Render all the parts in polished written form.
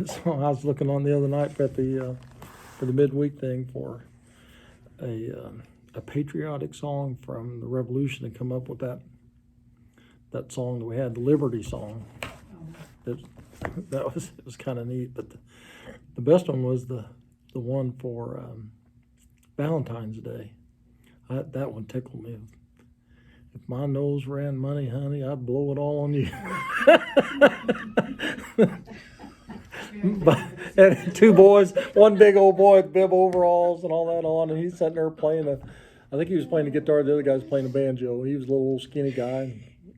So I was looking on the other night at the for the midweek thing for a patriotic song from the Revolution to come up with that song that we had, the Liberty song. That was, it was kind of neat. But the best one was the one for Valentine's Day. That one tickled me. If my nose ran money, honey, I'd blow it all on you. But, and two boys, one big old boy with bib overalls and all that on, and he's sitting there playing I think he was playing the guitar, the other guy was playing the banjo. He was a little skinny guy.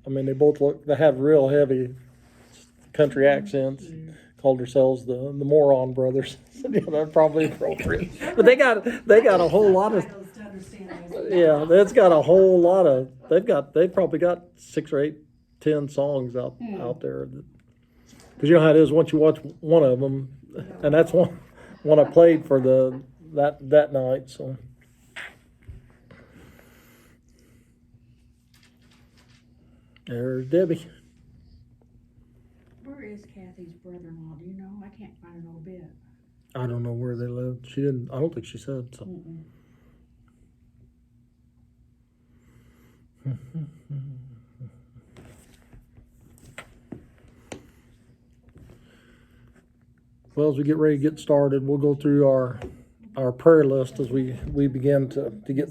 I mean, they had real heavy country accents. Called themselves the Moron Brothers. They're probably appropriate. But they got a whole lot of, yeah, that's got a whole lot of, they've probably got 6 or 8, 10 songs out there. Because you know how it is once you watch one of them, and that's one I played for that night. So there's Debbie. Where is Kathy's brother-in-law? Do you know? I can't find an old bit. I don't know where they live. She didn't. I don't think she said so. Well, as we get ready to get started, we'll go through our prayer list as we begin to get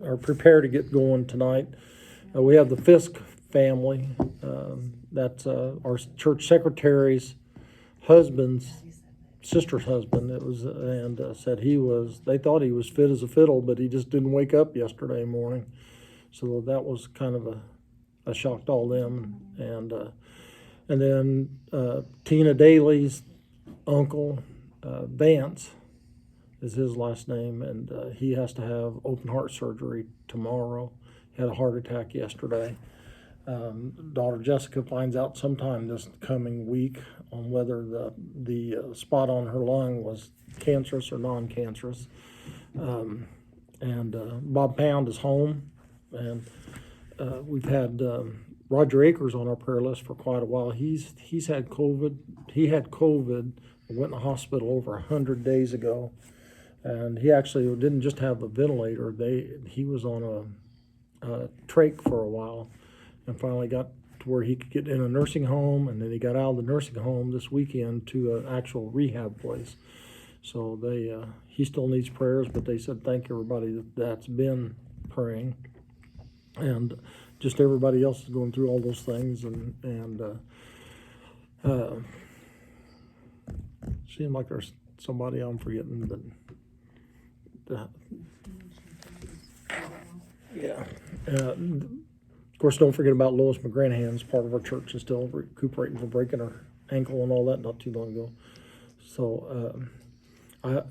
or prepare to get going tonight. We have the Fisk family. That's our church secretary's husband's sister's husband. It was, and said they thought he was fit as a fiddle, but he just didn't wake up yesterday morning. So that was kind of a shock to all them. And then Tina Daly's uncle, Vance is his last name, and he has to have open heart surgery tomorrow. He had a heart attack yesterday. Daughter Jessica finds out sometime this coming week on whether the spot on her lung was cancerous or non-cancerous. And Bob Pound is home, and we've had Roger Akers on our prayer list for quite a while. He's had COVID. He had COVID. Went in the hospital over 100 days ago, and he actually didn't just have a ventilator. He was on a trach for a while, and finally got to where he could get in a nursing home, and then he got out of the nursing home this weekend to an actual rehab place. So he still needs prayers, but they said thank everybody that's been praying, and just everybody else is going through all those things, and seems like there's somebody I'm forgetting, but yeah. Of course, don't forget about Lois McGranahan's part of our church is still recuperating from breaking her ankle and all that not too long ago. So I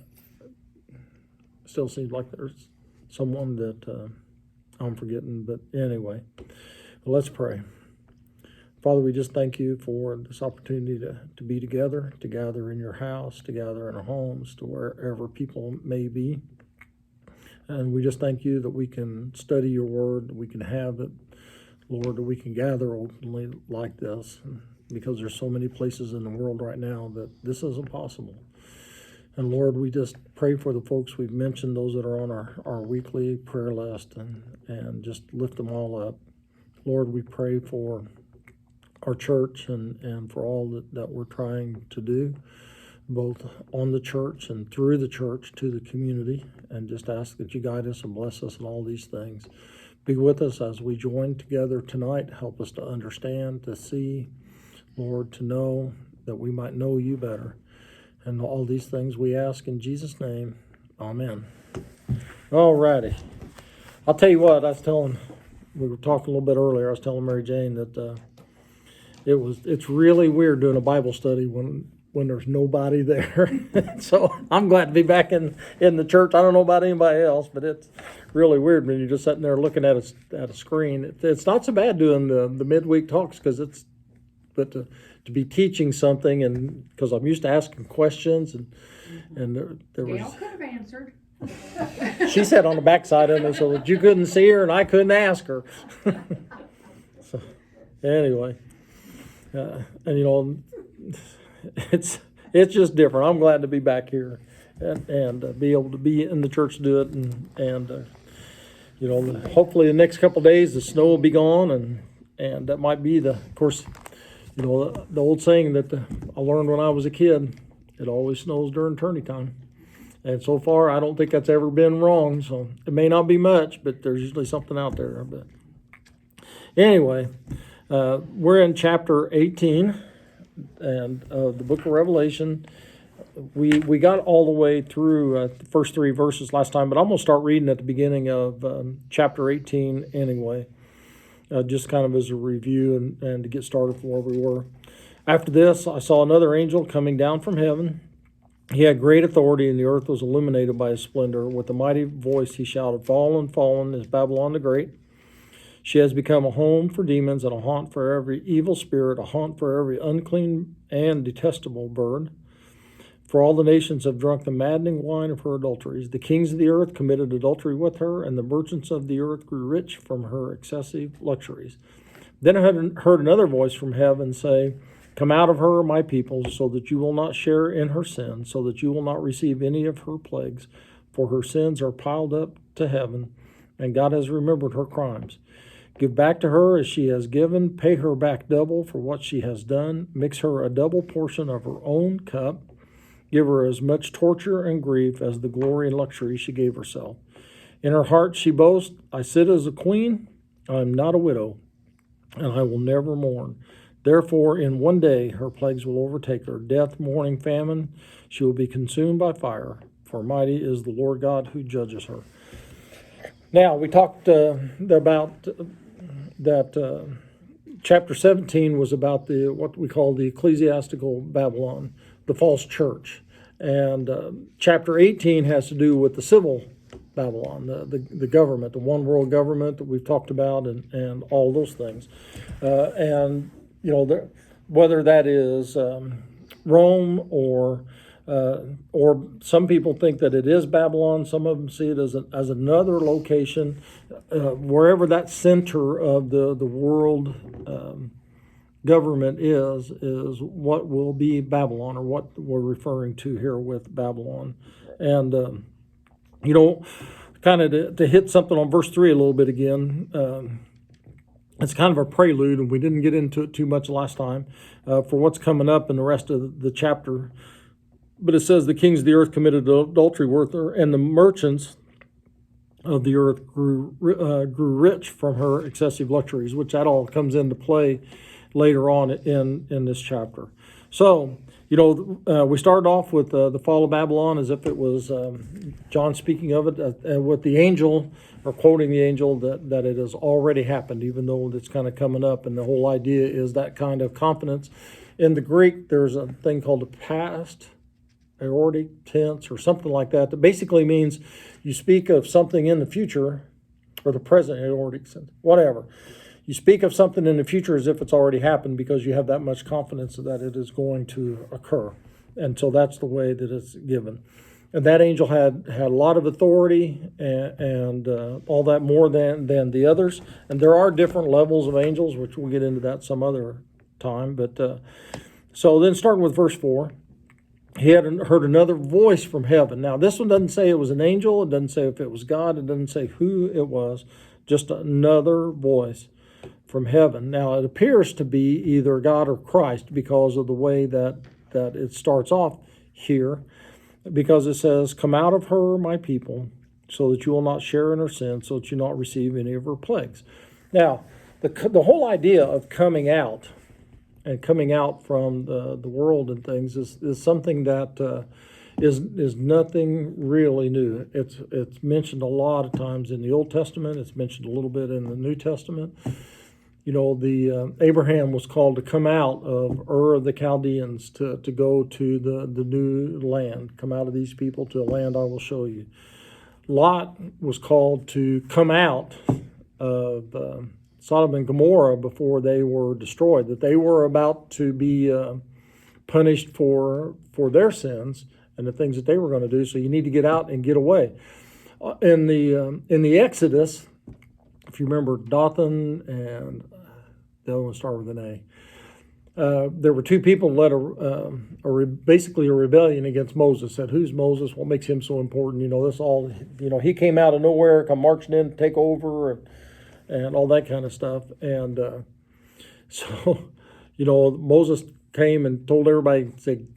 still seems like there's someone that I'm forgetting, but anyway, let's pray. Father, we just thank you for this opportunity to be together, to gather in your house, to gather in our homes, to wherever people may be. And we just thank you that we can study your word, that we can have it, Lord, that we can gather openly like this, because there's so many places in the world right now that this isn't possible. And Lord, we just pray for the folks we've mentioned, those that are on our weekly prayer list, and just lift them all up. Lord, we pray for our church and for all that we're trying to do, both on the church and through the church to the community, and just ask that you guide us and bless us in all these things. Be with us as we join together tonight. Help us to understand, to see, Lord, to know, that we might know you better. And all these things we ask in Jesus' name. Amen. All righty. I'll tell you what, we were talking a little bit earlier, I was telling Mary Jane that it's really weird doing a Bible study when there's nobody there. So I'm glad to be back in the church. I don't know about anybody else, but it's really weird when you're just sitting there looking at a screen. It's not so bad doing the midweek talks, but to be teaching something, and because I'm used to asking questions, and there was. Gail could have answered. She sat on the backside of me so that you couldn't see her and I couldn't ask her. So anyway. And it's just different. I'm glad to be back here and be able to be in the church to do it, and hopefully the next couple of days the snow will be gone, and that might be of course, the old saying that I learned when I was a kid. It always snows during tourney time. And so far, I don't think that's ever been wrong. So it may not be much, but there's usually something out there. But anyway, we're in chapter 18 and the book of Revelation. We got all the way through the first 3 verses last time, but I'm going to start reading at the beginning of chapter 18 anyway, just kind of as a review and to get started from where we were. After this, I saw another angel coming down from heaven. He had great authority, and the earth was illuminated by his splendor. With a mighty voice he shouted, "Fallen, fallen is Babylon the Great. She has become a home for demons and a haunt for every evil spirit, a haunt for every unclean and detestable bird. For all the nations have drunk the maddening wine of her adulteries. The kings of the earth committed adultery with her, and the merchants of the earth grew rich from her excessive luxuries." Then I heard another voice from heaven say, "Come out of her, my people, so that you will not share in her sins, so that you will not receive any of her plagues. For her sins are piled up to heaven, and God has remembered her crimes. Give back to her as she has given. Pay her back double for what she has done. Mix her a double portion of her own cup. Give her as much torture and grief as the glory and luxury she gave herself. In her heart she boasts, 'I sit as a queen. I am not a widow, and I will never mourn.' Therefore, in one day her plagues will overtake her, death, mourning, famine. She will be consumed by fire, for mighty is the Lord God who judges her." Now, we talked about that chapter 17 was about what we call the ecclesiastical Babylon, the false church. And chapter 18 has to do with the civil Babylon, the government, the one world government that we've talked about, and all those things. Whether that is Rome or some people think that it is Babylon. Some of them see it as another location, wherever that center of the world government is what will be Babylon, or what we're referring to here with Babylon. And kind of to hit something on verse 3 a little bit again. It's kind of a prelude, and we didn't get into it too much last time, for what's coming up in the rest of the chapter. But it says, "The kings of the earth committed adultery with her, and the merchants of the earth grew rich from her excessive luxuries," which that all comes into play later on in this chapter. So, we started off with the fall of Babylon as if it was John speaking of it, with the angel, or quoting the angel, that it has already happened, even though it's kind of coming up. And the whole idea is that kind of confidence. In the Greek, there's a thing called the past aortic tense, or something like that basically means you speak of something in the future, or the present aortic sense, whatever. You speak of something in the future as if it's already happened, because you have that much confidence that it is going to occur. And so that's the way that it's given. And that angel had a lot of authority and all that, more than the others. And there are different levels of angels, which we'll get into that some other time. But so then starting with verse 4, he had heard another voice from heaven. Now, this one doesn't say it was an angel. It doesn't say if it was God. It doesn't say who it was. Just another voice from heaven. Now, it appears to be either God or Christ, because of the way that it starts off here, because it says, "Come out of her, my people, so that you will not share in her sin, so that you not receive any of her plagues." Now, the whole idea of coming out, and coming out from the world and things, is something that is nothing really new. It's mentioned a lot of times in the Old Testament. It's mentioned a little bit in the New Testament. Abraham was called to come out of Ur of the Chaldeans to go to the new land. Come out of these people to a land I will show you. Lot was called to come out of Sodom and Gomorrah before they were destroyed, that they were about to be punished for their sins and the things that they were going to do. So you need to get out and get away. In the Exodus, if you remember, Dothan and the other one started with an there were two people led basically a rebellion against Moses. Said, "Who's Moses? What makes him so important? This all, he came out of nowhere, come marching in to take over, and all that kind of stuff." And so, Moses came and told everybody, said,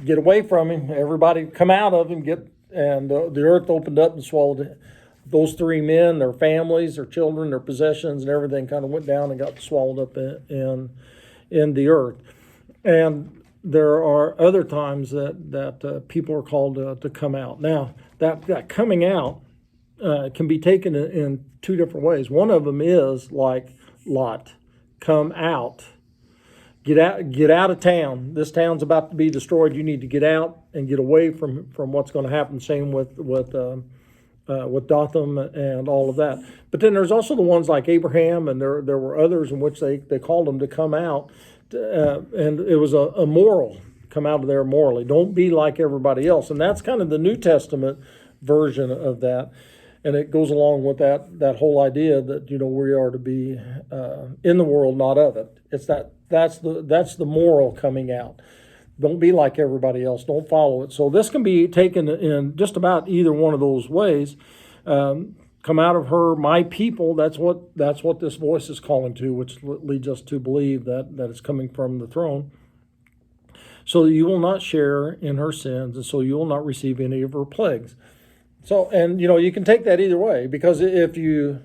"Get away from him! Everybody, come out of him! And the earth opened up and swallowed those three men, their families, their children, their possessions, and everything. Kind of went down and got swallowed up in the earth." And there are other times that people are called to come out. Now, that coming out can be taken in two different ways. One of them is like Lot, come out. Get out of town. This town's about to be destroyed. You need to get out and get away from what's going to happen. Same with Dothan and all of that. But then there's also the ones like Abraham, and there were others in which they called them to come out, and it was a moral, come out of there morally. Don't be like everybody else. And that's kind of the New Testament version of that. And it goes along with that whole idea that, we are to be in the world, not of it. It's that's the moral coming out. Don't be like everybody else. Don't follow it. So this can be taken in just about either one of those ways. Come out of her, my people. That's what this voice is calling to, which leads us to believe that it's coming from the throne. So that you will not share in her sins, and so you will not receive any of her plagues. So, and you can take that either way, because if you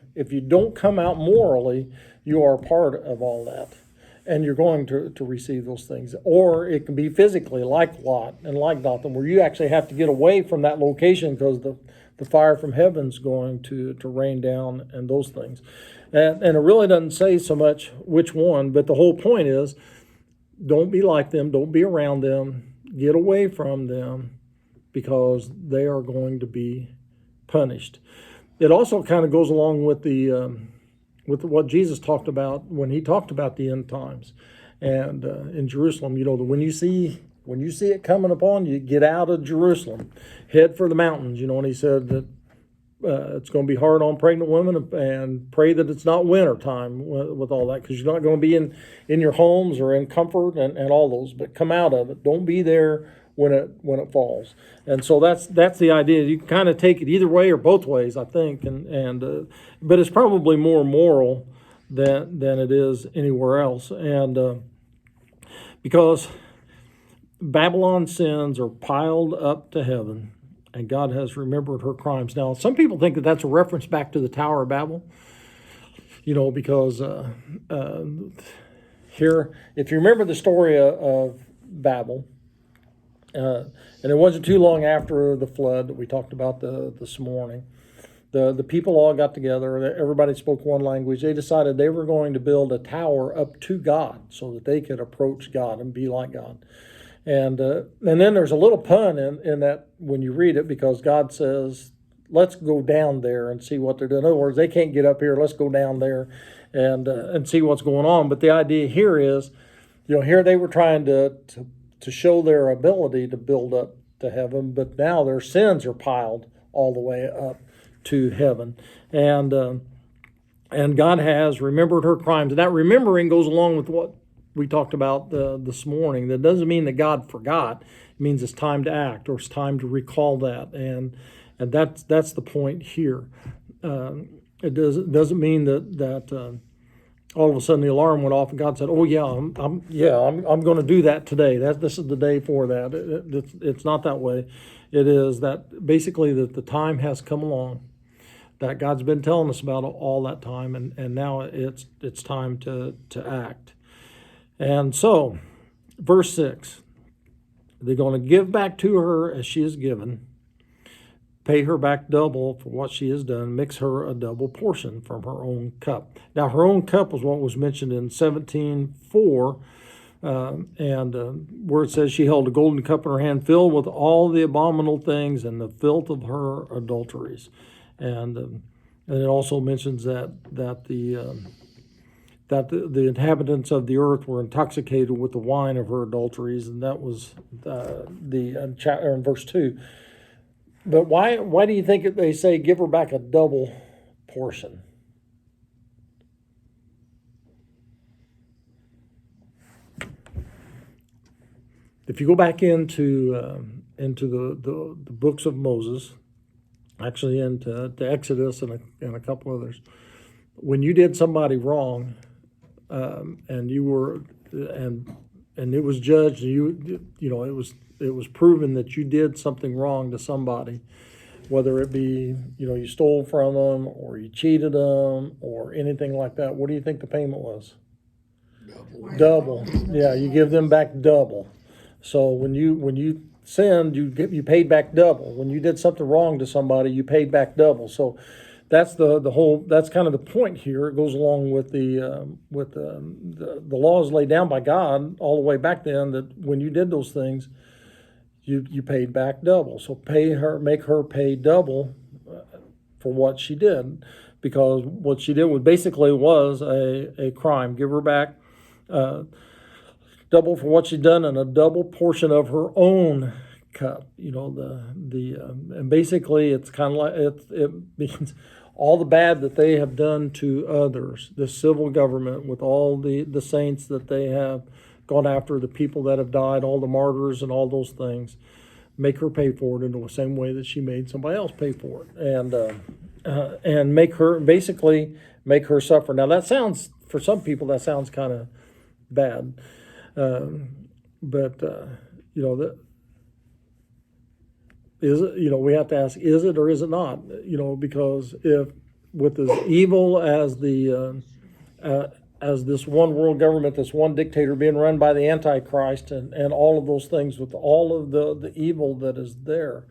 don't come out morally, you are part of all that, and you're going to receive those things. Or it can be physically, like Lot and like Dothan, where you actually have to get away from that location because the fire from heaven's going to rain down and those things. And it really doesn't say so much which one, but the whole point is, don't be like them, don't be around them, get away from them, because they are going to be punished. It also kind of goes along with with what Jesus talked about when he talked about the end times, and in Jerusalem. When you see it coming upon you, get out of Jerusalem, head for the mountains. And he said that it's going to be hard on pregnant women, and pray that it's not winter time with all that, because you're not going to be in your homes or in comfort and all those. But come out of it. Don't be there when it falls. And so that's the idea. You can kind of take it either way or both ways, I think, but it's probably more moral than it is anywhere else. And because Babylon's sins are piled up to heaven, and God has remembered her crimes. Now, some people think that that's a reference back to the Tower of Babel, because here, if you remember the story of Babel, and it wasn't too long after the flood that we talked about this morning. The people all got together. Everybody spoke one language. They decided they were going to build a tower up to God so that they could approach God and be like God. And then there's a little pun in that when you read it, because God says, "Let's go down there and see what they're doing." In other words, they can't get up here. Let's go down there and see what's going on. But the idea here is, here they were trying to show their ability to build up to heaven, but now their sins are piled all the way up to heaven. And God has remembered her crimes. And that remembering goes along with what we talked about this morning. That doesn't mean that God forgot. It means it's time to act, or it's time to recall that. And that's the point here. It doesn't mean that all of a sudden the alarm went off and God said, "Oh yeah, I'm going to do that today. This is the day for that." It's not that way. It is that basically that the time has come along that God's been telling us about all that time, and now it's time to act. And so, verse 6, they're going to give back to her as she is given, pay her back double for what she has done, mix her a double portion from her own cup. Now, her own cup was what was mentioned in 17:4, where it says she held a golden cup in her hand filled with all the abominable things and the filth of her adulteries. And it also mentions that the inhabitants of the earth were intoxicated with the wine of her adulteries, and that was in verse 2. But why do you think they say give her back a double portion? if you go back into the books of Moses, actually into Exodus and a couple others, when you did somebody wrong, and you were and it was judged, it was proven that you did something wrong to somebody, whether it be you stole from them or you cheated them or anything like that. What do you think the payment was? Double. Yeah, you give them back double. So when you sinned, you paid back double. When you did something wrong to somebody, you paid back double. So that's the whole. That's kind of the point here. It goes along with the laws laid down by God all the way back then. That when you did those things, you paid back double. So make her pay double for what she did, because what she did was a crime. Give her back double for what she'd done and a double portion of her own cup. And basically it's kind of like it means all the bad that they have done to others, the civil government with all the saints that they have gone after, the people that have died, all the martyrs and all those things. Make her pay for it in the same way that she made somebody else pay for it, and make her suffer. Now that sounds, for some people, that sounds kind of bad, but is it? We have to ask: is it or is it not? Because if with as evil as this one world government, this one dictator being run by the Antichrist, and all of those things, with all of the evil that is there,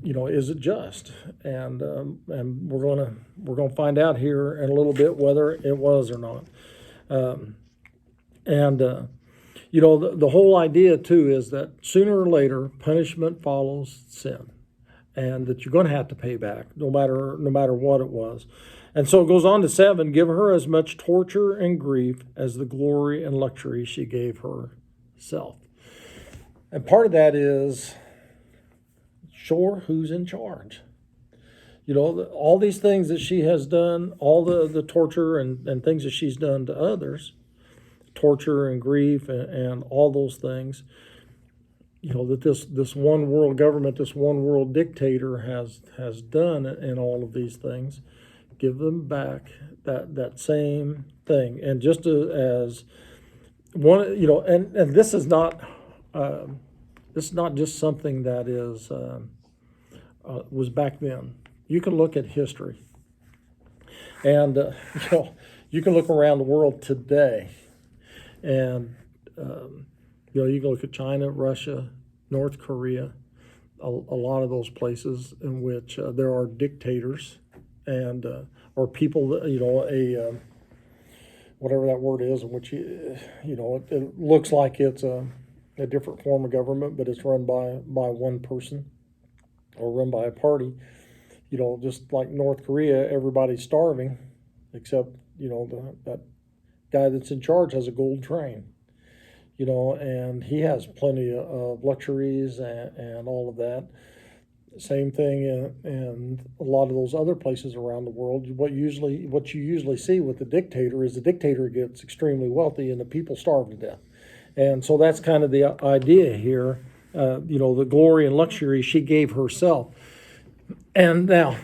is it just? And we're gonna find out here in a little bit whether it was or not. The whole idea too is that sooner or later punishment follows sin, and that you're going to have to pay back no matter what it was. And so it goes on to 7, give her as much torture and grief as the glory and luxury she gave herself. And part of that is, sure, who's in charge? All these things that she has done, all the torture and things that she's done to others, torture and grief and all those things, that this one world government, this one world dictator has done in all of these things. Give them back that same thing. And just as one, and this is not just something that is was back then. You can look at history, and you can look around the world today, and you can look at China, Russia, North Korea, a lot of those places in which there are dictators and or people that whatever that word is, in which it looks like it's a different form of government, but it's run by one person or run by a party. Just like North Korea, everybody's starving, except that guy that's in charge has a gold train, and he has plenty of luxuries and all of that. Same thing in a lot of those other places around the world. What you usually see with the dictator is the dictator gets extremely wealthy and the people starve to death. And so that's kind of the idea here. The glory and luxury she gave herself. And now,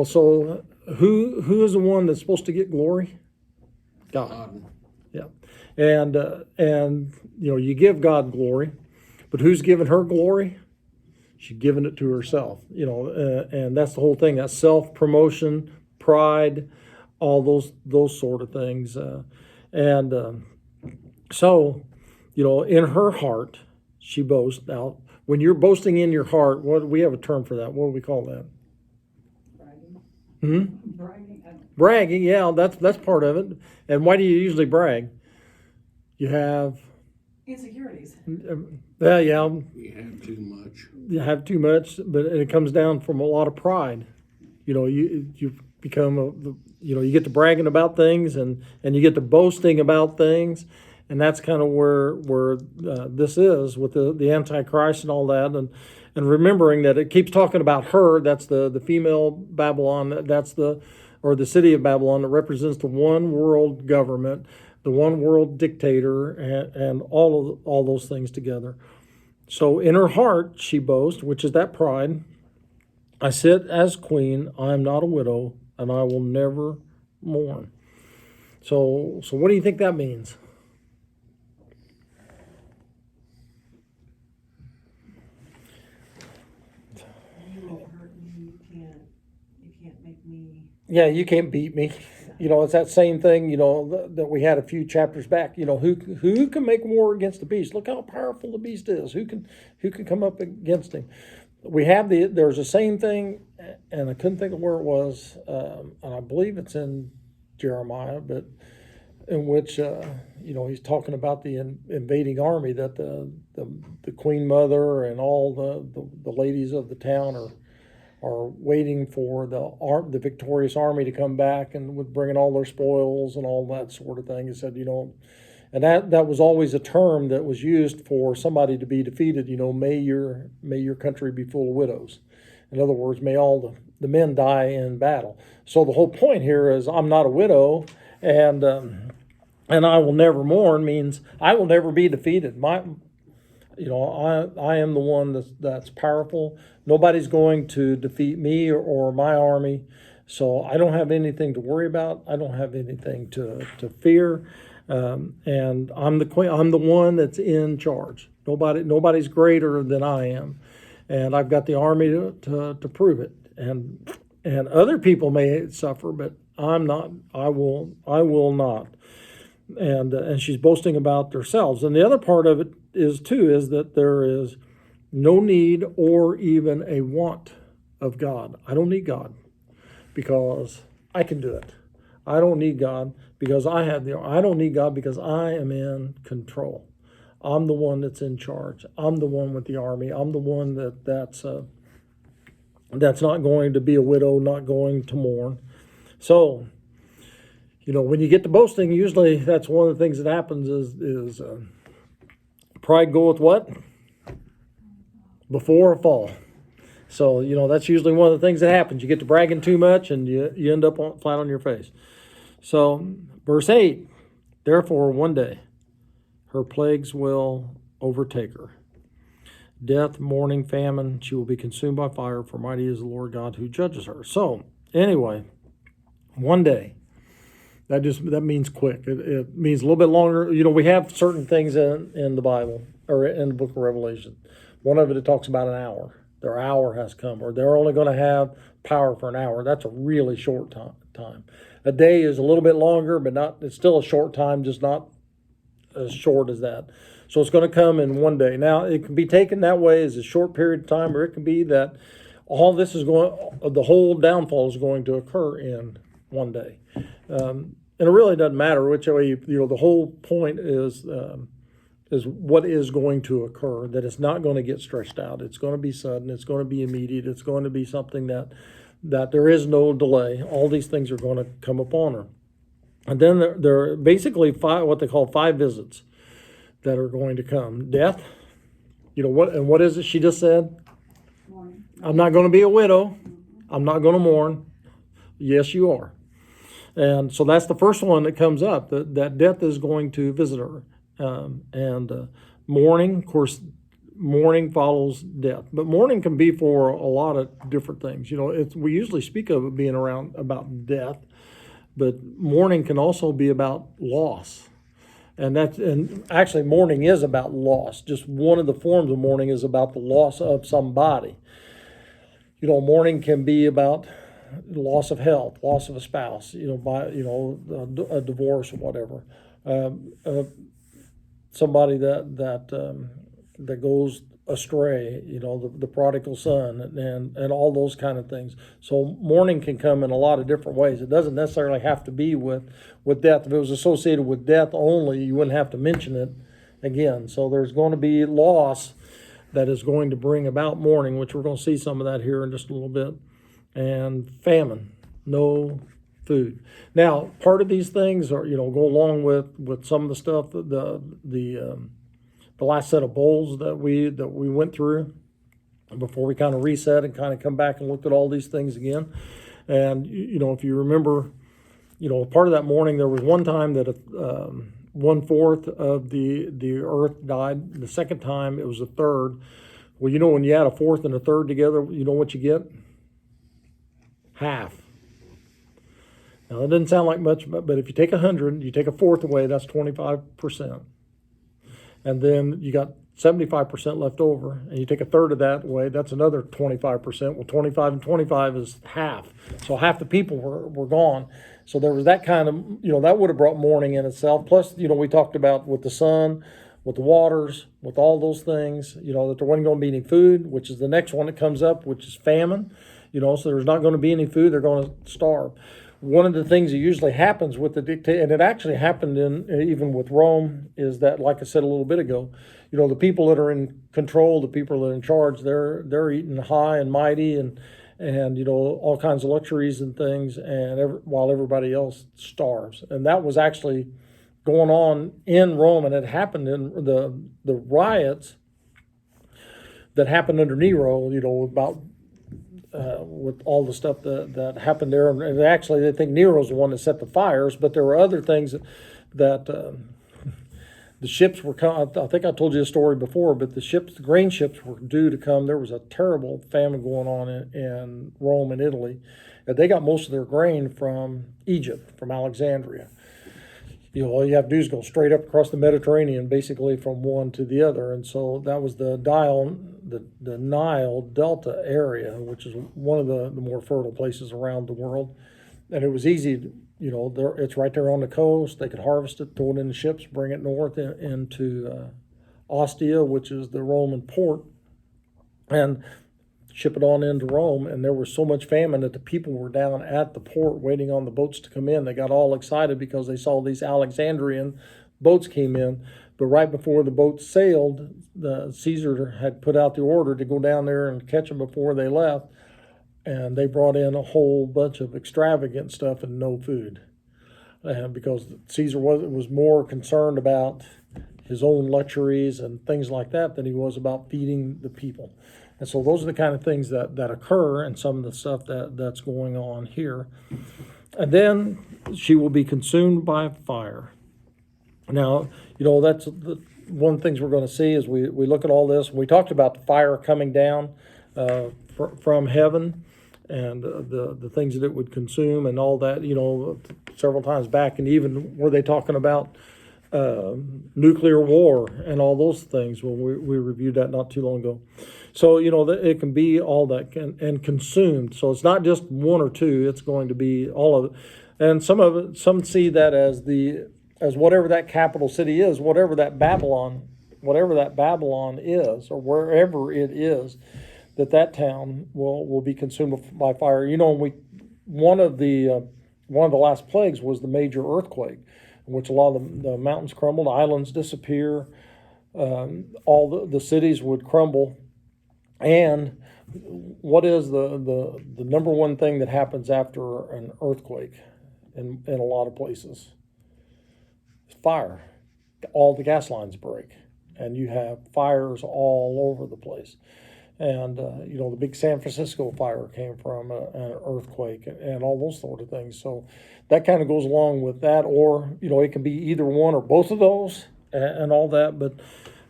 so who is the one that's supposed to get glory? God. Yeah. And you give God glory, but who's giving her glory? She's giving it to herself, and that's the whole thing. That self-promotion, pride, all those sort of things. So, in her heart, she boasts. Now, when you're boasting in your heart, we have a term for that. What do we call that? Bragging. Bragging, yeah, that's part of it. And why do you usually brag? You have Insecurities. Yeah. You have too much. You have too much, but it comes down from a lot of pride. You become you get to bragging about things and you get to boasting about things, and that's kind of where this is with the Antichrist and all that, and remembering that it keeps talking about her. That's the female Babylon. That's the city of Babylon that represents the one world government. the one world dictator, and all those things together. So in her heart, she boasts, which is that pride. I sit as queen. I am not a widow, and I will never mourn. So what do you think that means? You won't hurt me, you can't make me. Yeah, you can't beat me. It's that same thing, that we had a few chapters back. Who can make war against the beast? Look how powerful the beast is. Who can come up against him? There's the same thing, and I couldn't think of where it was, and I believe it's in Jeremiah, but in which he's talking about the invading army, that the queen mother and all the ladies of the town are waiting for the victorious army to come back, and with bringing all their spoils and all that sort of thing. He said, and that was always a term that was used for somebody to be defeated. May your country be full of widows. In other words, may all the men die in battle. So the whole point here is, I'm not a widow, and I will never mourn means I will never be defeated. I am the one that's powerful. Nobody's going to defeat me or my army. So I don't have anything to worry about. I don't have anything to fear. And I'm the queen. I'm the one that's in charge. Nobody's greater than I am. And I've got the army to prove it. And other people may suffer, but I'm not. I will not. And she's boasting about themselves. And the other part of it is that there is no need or even a want of God. I don't need God because I can do it. I don't need God because I don't need God because I am in control. I'm the one that's in charge. I'm the one with the army. I'm the one that's not going to be a widow, not going to mourn. So, when you get to boasting, usually that's one of the things that happens is pride goeth what? Before a fall. So, that's usually one of the things that happens. You get to bragging too much and you end up flat on your face. So, verse 8, therefore one day her plagues will overtake her. Death, mourning, famine, she will be consumed by fire, for mighty is the Lord God who judges her. So, anyway, one day. That means quick. It means a little bit longer. We have certain things in the Bible or in the book of Revelation. One of it talks about an hour. Their hour has come, or they're only going to have power for an hour. That's a really short time. A day is a little bit longer, but it's still a short time, just not as short as that. So it's going to come in one day. Now, it can be taken that way as a short period of time, or it can be that the whole downfall is going to occur in one day. And it really doesn't matter which way the whole point is what is going to occur, that it's not going to get stretched out. It's going to be sudden. It's going to be immediate. It's going to be something that there is no delay. All these things are going to come upon her. And then there are basically what they call 5 visits that are going to come. Death, what is it she just said? Morning. I'm not going to be a widow. I'm not going to mourn. Yes, you are. And so that's the first one that comes up, that death is going to visit her. And mourning, of course, mourning follows death. But mourning can be for a lot of different things. We usually speak of it being about death, but mourning can also be about loss. And actually mourning is about loss. Just one of the forms of mourning is about the loss of somebody. Mourning can be about loss of health, loss of a spouse, a divorce or whatever. Somebody that goes astray, the prodigal son, and all those kind of things. So mourning can come in a lot of different ways. It doesn't necessarily have to be with death. If it was associated with death only, you wouldn't have to mention it again. So there's going to be loss that is going to bring about mourning, which we're going to see some of that here in just a little bit. And famine, no food. Now, part of these things are, go along with some of the stuff, the last set of bowls that we went through before we kind of reset and kind of come back and looked at all these things again. And, if you remember, part of that mourning, there was one time that 1/4 of the earth died. The second time, it was a third. Well, when you add a fourth and a third together, you know what you get? Half. Now, that doesn't sound like much, but if you take 100, you take a fourth away, that's 25%. And then you got 75% left over, and you take a third of that away, that's another 25%. Well, 25 and 25 is half. So half the people were gone. So there was that kind of, that would have brought mourning in itself. Plus, we talked about with the sun, with the waters, with all those things, that there wasn't going to be any food, which is the next one that comes up, which is famine. So there's not going to be any food, they're going to starve. One of the things that usually happens with the dictator, and it actually happened even with Rome, is that, like I said a little bit ago, the people that are in control, the people that are in charge, they're eating high and mighty and all kinds of luxuries and things, and while everybody else starves. And that was actually going on in Rome, and it happened in the riots that happened under Nero. About with all the stuff that happened there. And actually, they think Nero's the one that set the fires, but there were other things that the ships were coming. I think I told you a story before, but the grain ships were due to come. There was a terrible famine going on in Rome and Italy. And they got most of their grain from Egypt, from Alexandria. All you have to do is go straight up across the Mediterranean, basically from one to the other. And so that was the Nile Delta area, which is one of the more fertile places around the world. And it was easy, it's right there on the coast. They could harvest it, throw it in the ships, bring it north into Ostia, which is the Roman port, and ship it on into Rome. And there was so much famine that the people were down at the port waiting on the boats to come in. They got all excited because they saw these Alexandrian boats came in. But right before the boats sailed, the Caesar had put out the order to go down there and catch them before they left. And they brought in a whole bunch of extravagant stuff and no food. Because Caesar was more concerned about his own luxuries and things like that than he was about feeding the people. And so those are the kind of things that occur and some of the stuff that's going on here. And then she will be consumed by fire. Now, that's one of the things we're going to see as we look at all this. We talked about the fire coming down from heaven and the things that it would consume and all that, several times back. And even were they talking about nuclear war and all those things when we reviewed that not too long ago. So, it can be all that and consumed. So it's not just one or two, it's going to be all of it. And some see that as whatever that capital city is, whatever that Babylon is, or wherever it is, that town will be consumed by fire. One of the last plagues was the major earthquake, in which a lot of the mountains crumbled, islands disappear, all the cities would crumble. And what is the number one thing that happens after an earthquake in a lot of places? It's fire. All the gas lines break, and you have fires all over the place. And, the big San Francisco fire came from an earthquake and all those sort of things. So that kind of goes along with that. Or, it can be either one or both of those and all that.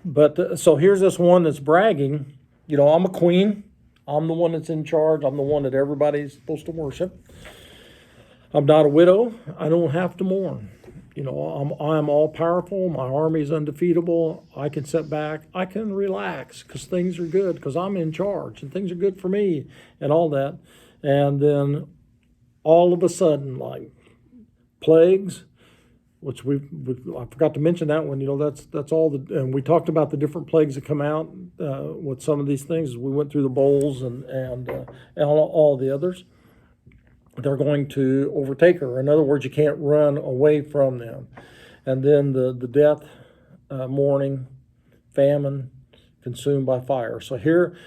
But so here's this one that's bragging, I'm a queen. I'm the one that's in charge. I'm the one that everybody's supposed to worship. I'm not a widow. I don't have to mourn. I'm all powerful. My army is undefeatable. I can sit back. I can relax because things are good because I'm in charge and things are good for me and all that. And then all of a sudden, like plagues, which I forgot to mention that one. That's all and we talked about the different plagues that come out with some of these things. We went through the bowls and all the others. They're going to overtake her. In other words, you can't run away from them. And then the death, mourning, famine, consumed by fire. So here,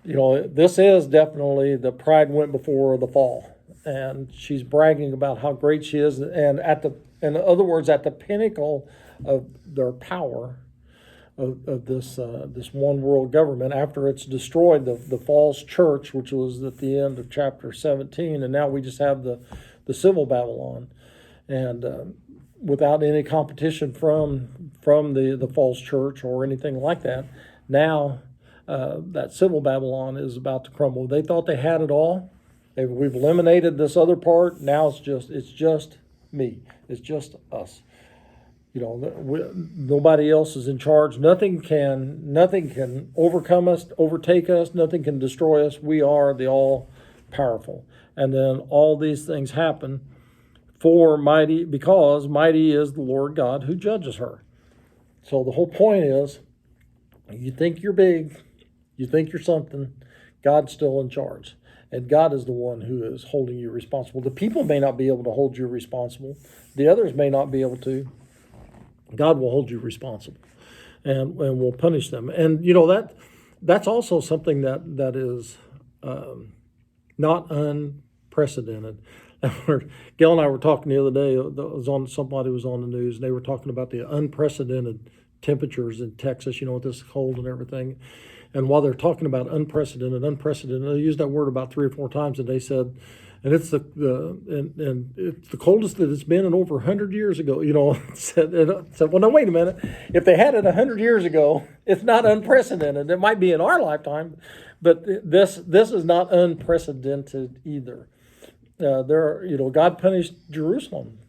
this is definitely the pride went before the fall. And she's bragging about how great she is. And in other words, at the pinnacle of their power of this one world government, after it's destroyed the false church, which was at the end of chapter 17, and now we just have the civil Babylon. and without any competition from the false church or anything like that. Now that civil Babylon is about to crumble. They thought they had it all. We've eliminated this other part. Now it's just me. It's just us. Nobody else is in charge. Nothing can overcome us, overtake us. Nothing can destroy us. We are the all powerful. And then all these things happen because mighty is the Lord God who judges her. So the whole point is, you think you're big, you think you're something, God's still in charge. And God is the one who is holding you responsible. The people may not be able to hold you responsible. The others may not be able to. God will hold you responsible and will punish them. And that's also something that is not unprecedented. Gail and I were talking the other day. Somebody was on the news, and they were talking about the unprecedented temperatures in Texas. With this cold and everything. And while they're talking about unprecedented, they used that word about 3 or 4 times, and they said, and it's it's the coldest that it's been in over 100 years ago. Said, well, no, wait a minute. If they had it 100 years ago, it's not unprecedented. It might be in our lifetime, but this is not unprecedented either. God punished Jerusalem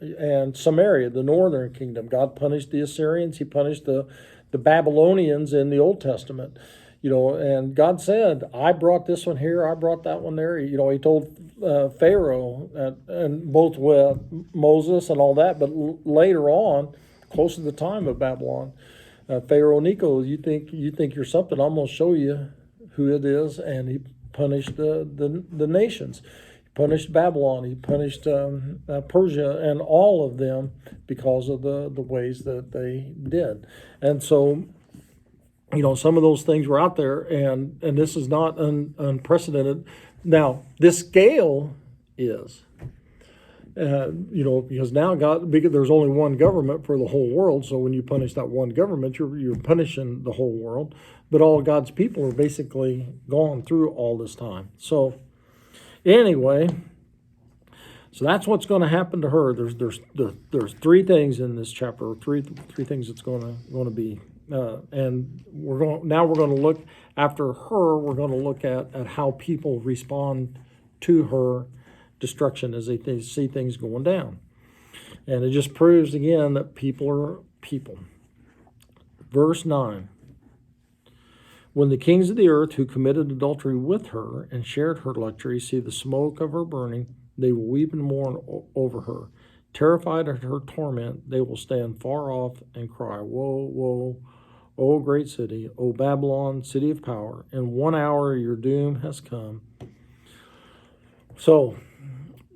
and Samaria, the northern kingdom. God punished the Assyrians. He punished the Babylonians in the Old Testament. And God said, I brought this one here, I brought that one there. He told Pharaoh, and both with Moses and all that, but later on, close to the time of Babylon, Pharaoh Necho, you think you're something, I'm going to show you who it is. And he punished the nations. He punished Babylon, he punished Persia, and all of them because of the ways that they did. And so, some of those things were out there, and this is not unprecedented. Now, this scale is, because now there's only one government for the whole world. So when you punish that one government, you're punishing the whole world. But all God's people are basically gone through all this time. So anyway, so that's what's going to happen to her. There's 3 things in this chapter, three things that's going to be. And we're going to look after her. We're going to look at how people respond to her destruction as they see things going down. And it just proves again that people are people. Verse 9. When the kings of the earth who committed adultery with her and shared her luxury see the smoke of her burning, they will weep and mourn over her. Terrified at her torment, they will stand far off and cry, woe, woe, O great city, O Babylon, city of power. In 1 hour your doom has come. So,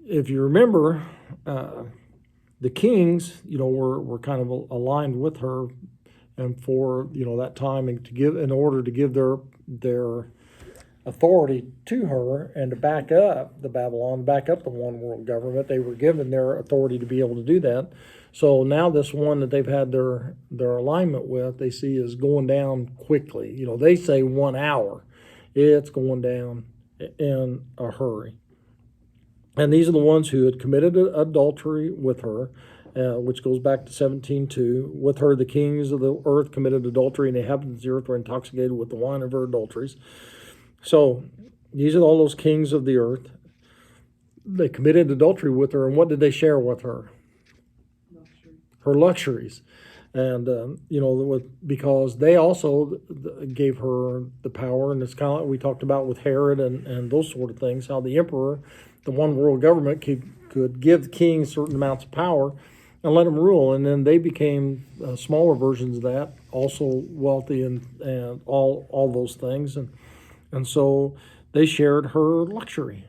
if you remember, the kings, were kind of aligned with her, and for that time, and in order to give their authority to her and to back up the Babylon, back up the one world government, they were given their authority to be able to do that. So now this one that they've had their alignment with, they see is going down quickly. They say 1 hour. It's going down in a hurry. And these are the ones who had committed adultery with her, which goes back to 17:2. With her, the kings of the earth committed adultery, and the inhabitants of the earth were intoxicated with the wine of her adulteries. So these are all those kings of the earth. They committed adultery with her, and what did they share with her? Her luxuries. And, because they also gave her the power, and it's kind of like we talked about with Herod and those sort of things, how the emperor, the one world government, could give the king certain amounts of power and let them rule. And then they became smaller versions of that, also wealthy and all those things. And so they shared her luxury.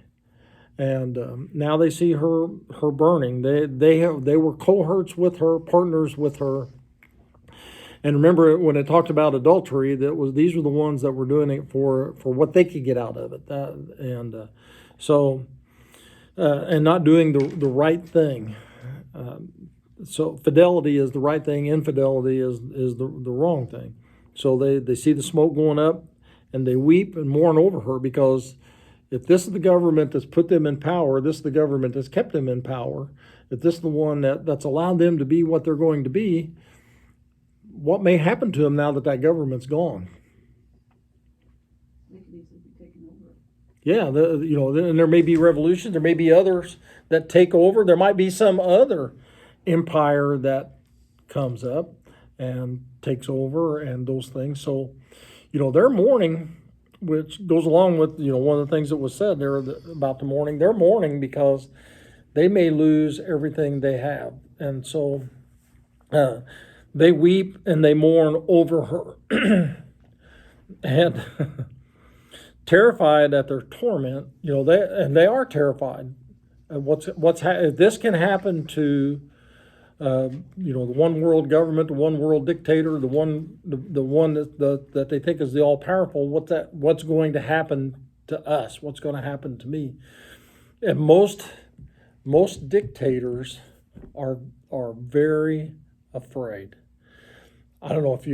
And now they see her burning. They were cohorts with her, partners with her. And remember, when it talked about adultery, these were the ones that were doing it for what they could get out of it, and not doing the right thing. So fidelity is the right thing. Infidelity is the wrong thing. So they see the smoke going up, and they weep and mourn over her because, if this is the government that's put them in power, this is the government that's kept them in power, if this is the one that's allowed them to be what they're going to be, what may happen to them now that that government's gone? They could easily be taken over. Yeah, and there may be revolutions. There may be others that take over. There might be some other empire that comes up and takes over and those things. So, they're mourning, which goes along with, one of the things that was said there about the mourning. They're mourning because they may lose everything they have. And so they weep and they mourn over her. And terrified at their torment, they are terrified. If this can happen to the one world government, the one world dictator, the one that they think is the all powerful, what's going to happen to us? What's going to happen to me? And most dictators are very afraid. I don't know if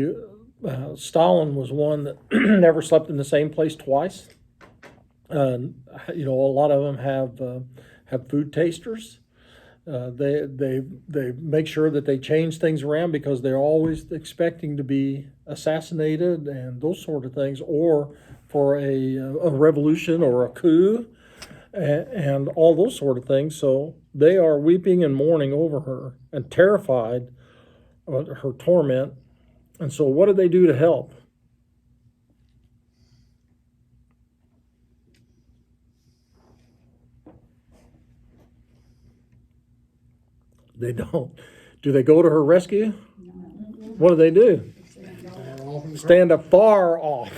Stalin was one that never slept in the same place twice. A lot of them have food tasters. They make sure that they change things around because they're always expecting to be assassinated and those sort of things, or for a revolution or a coup and all those sort of things. So they are weeping and mourning over her and terrified of her torment. And so what do they do to help? They don't. Do they go to her rescue? What do? Stand afar off.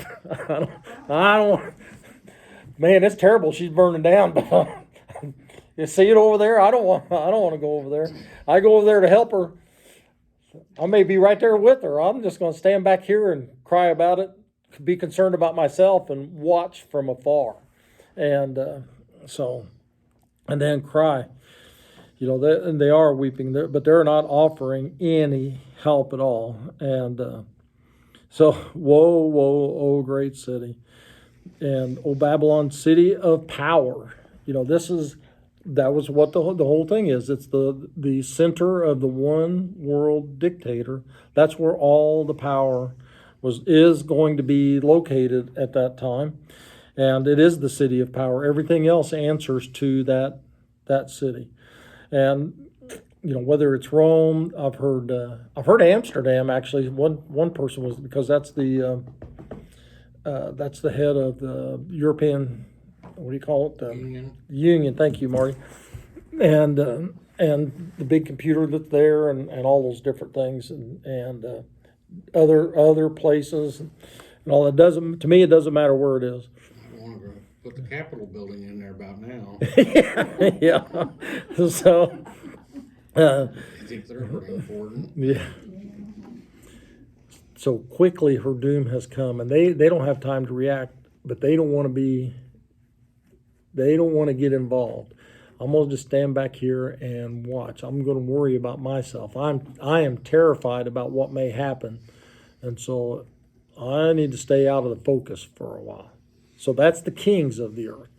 I don't. Man, it's terrible. She's burning down. You see it over there? I don't want to go over there. I go over there to help her. I may be right there with her. I'm just going to stand back here and cry about it, be concerned about myself, and watch from afar. And and then cry. They are weeping there, but they're not offering any help at all. And so, woe, woe, oh great city. And, oh Babylon, city of power. That was what the whole thing is. It's the center of the one world dictator. That's where all the power is going to be located at that time. And it is the city of power. Everything else answers to that city. And whether it's Rome, I've heard Amsterdam actually. One person was, because that's the head of the European, what do you call it? Union. Thank you, Marty. And the big computer that's there, and all those different things, and other places, and all. It doesn't, to me, it doesn't matter where it is. I want to put the Capitol building in there about now. Yeah. So. I think they're pretty important. Yeah. So quickly her doom has come, and they don't have time to react, but they don't want to get involved. I'm going to just stand back here and watch. I'm going to worry about myself. I am terrified about what may happen, and so I need to stay out of the focus for a while. So that's the kings of the earth,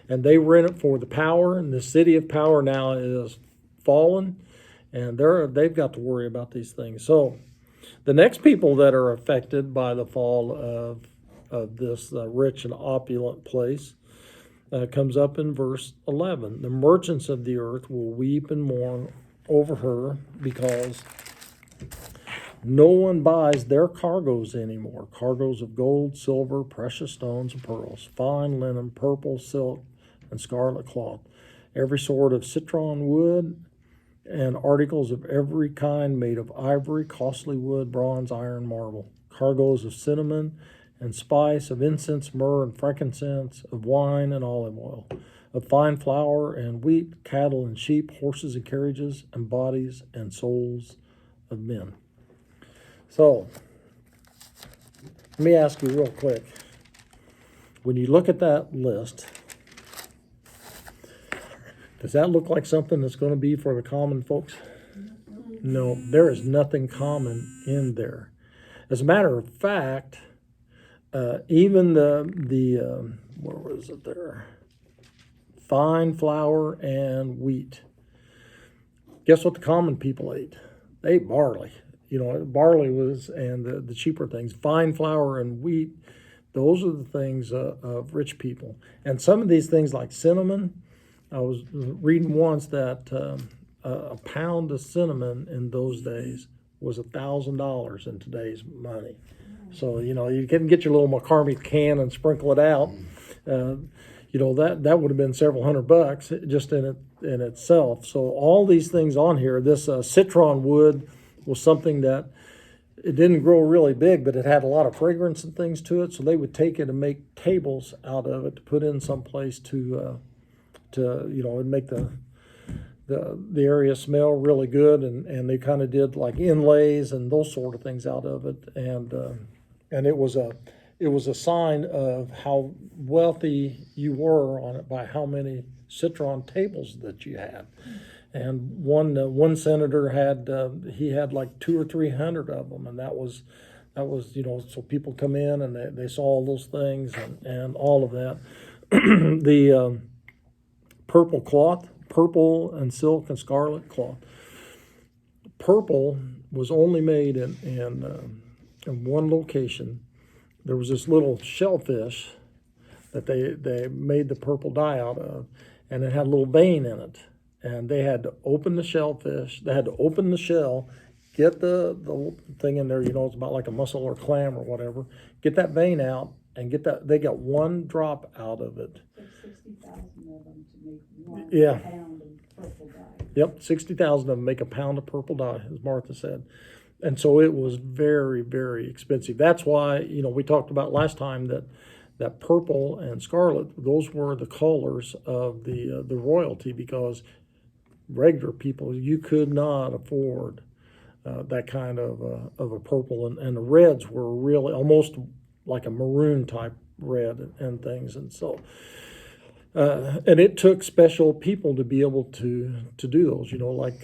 and they were in it for the power, and the city of power now is fallen, and they've got to worry about these things. So the next people that are affected by the fall of this rich and opulent place comes up in verse 11. The merchants of the earth will weep and mourn over her because no one buys their cargoes anymore. Cargoes of gold, silver, precious stones, and pearls, fine linen, purple, silk, and scarlet cloth, every sort of citron wood, and articles of every kind made of ivory, costly wood, bronze, iron, marble, cargoes of cinnamon and spice, of incense, myrrh, and frankincense, of wine and olive oil, of fine flour and wheat, cattle and sheep, horses and carriages, and bodies and souls of men. So, let me ask you real quick. When you look at that list, does that look like something that's going to be for the common folks? No, there is nothing common in there. As a matter of fact, even the where was it there? fine flour and wheat. Guess what the common people ate? They ate barley. Barley was, and the cheaper things, fine flour and wheat. Those are the things of rich people. And some of these things like cinnamon, I was reading once that a pound of cinnamon in those days was $1,000 in today's money. So, you can get your little McCormick can and sprinkle it out. That would have been several $100 just in itself. So all these things on here, this citron wood was something that it didn't grow really big, but it had a lot of fragrance and things to it. So they would take it and make tables out of it to put in some place to it'd make the area smell really good. And they kind of did like inlays and those sort of things out of it. And it was a sign of how wealthy you were on it by how many citron tables that you had. And one senator had like 200 or 300 of them, and that was so people come in and they saw all those things and all of that. The purple cloth, purple and silk and scarlet cloth. Purple was only made in one location. There was this little shellfish that they made the purple dye out of, and it had a little vein in it. And they had to open the shellfish. They had to open the shell, get the thing in there, it's about like a mussel or clam or whatever. Get that vein out and get that. They got one drop out of it. Like 60,000 of them to make one Yeah. pound of purple dye. Yep, 60,000 of them make a pound of purple dye, as Martha said. And so it was very, very expensive. That's why, we talked about last time that purple and scarlet, those were the colors of the royalty, because regular people, you could not afford that kind of a purple, and the reds were really almost like a maroon type red and things. And so and it took special people to be able to do those, like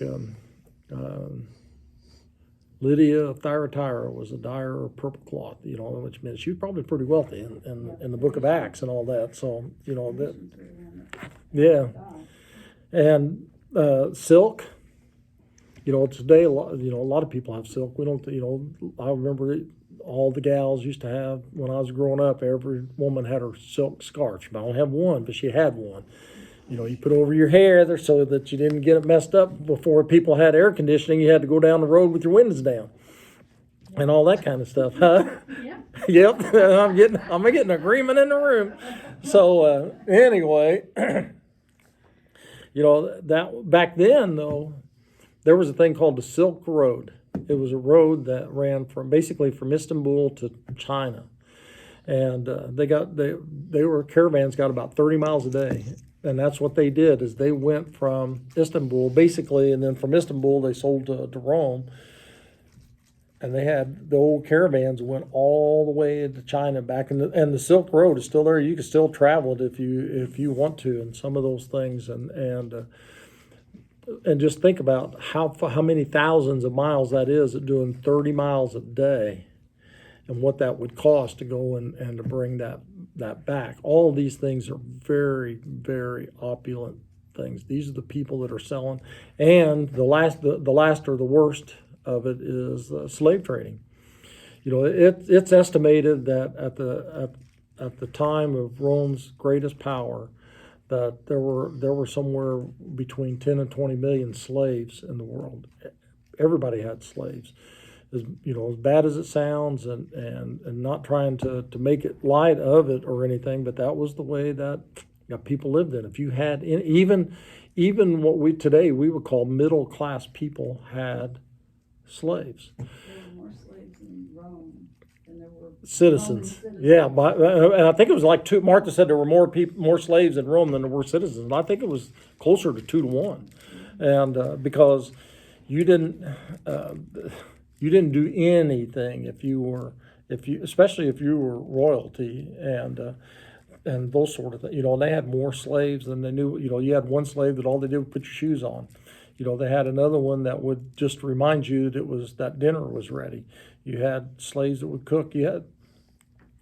Lydia of Thyatira was a dyer of purple cloth, which meant she was probably pretty wealthy in the book of Acts and all that. So, that, yeah. And silk, today a lot of people have silk. We don't, I remember all the gals used to have, when I was growing up, every woman had her silk scarf. She might only have one, but she had one. You put over your hair there so that you didn't get it messed up. Before people had air conditioning, you had to go down the road with your windows down and all that kind of stuff. Huh? Yep. I'm getting agreement in the room. So anyway, that back then though, there was a thing called the Silk Road. It was a road that ran from Istanbul to China, and caravans got about 30 miles a day. And that's what they did, is they went from Istanbul, basically, and then from Istanbul they sold to Rome. And they had the old caravans went all the way to China back, and the Silk Road is still there. You can still travel it if you want to, and some of those things, and just think about how many thousands of miles that is at doing 30 miles a day, and what that would cost to go and to bring that back. All of these things are very, very opulent things. These are the people that are selling. And the last or the worst of it is slave trading. It's estimated that at the time of Rome's greatest power, that there were somewhere between 10 and 20 million slaves in the world. Everybody had slaves. As bad as it sounds, and not trying to make it light of it or anything, but that was the way that people lived in. If you had even what we today we would call middle class people had slaves. There were more slaves in Rome than there were Citizens. Roman Yeah, and I think it was like two. Martha said there were more slaves in Rome than there were citizens. And I think it was closer to 2 to 1, and because you didn't do anything especially if you were royalty and those sort of things. They had more slaves than they knew. You had one slave that all they did was put your shoes on. They had another one that would just remind you that dinner was ready. You had slaves that would cook.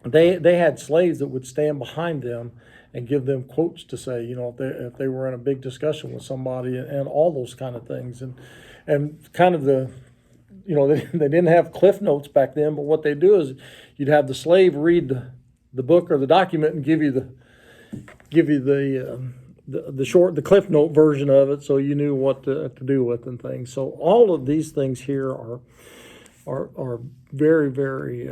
They had slaves that would stand behind them and give them quotes to say, if they were in a big discussion with somebody, and all those kind of things, and kind of they didn't have cliff notes back then, but what they do is you'd have the slave read the book or the document and give you the cliff note version of it, so you knew what to do with and things. So all of these things here are very, very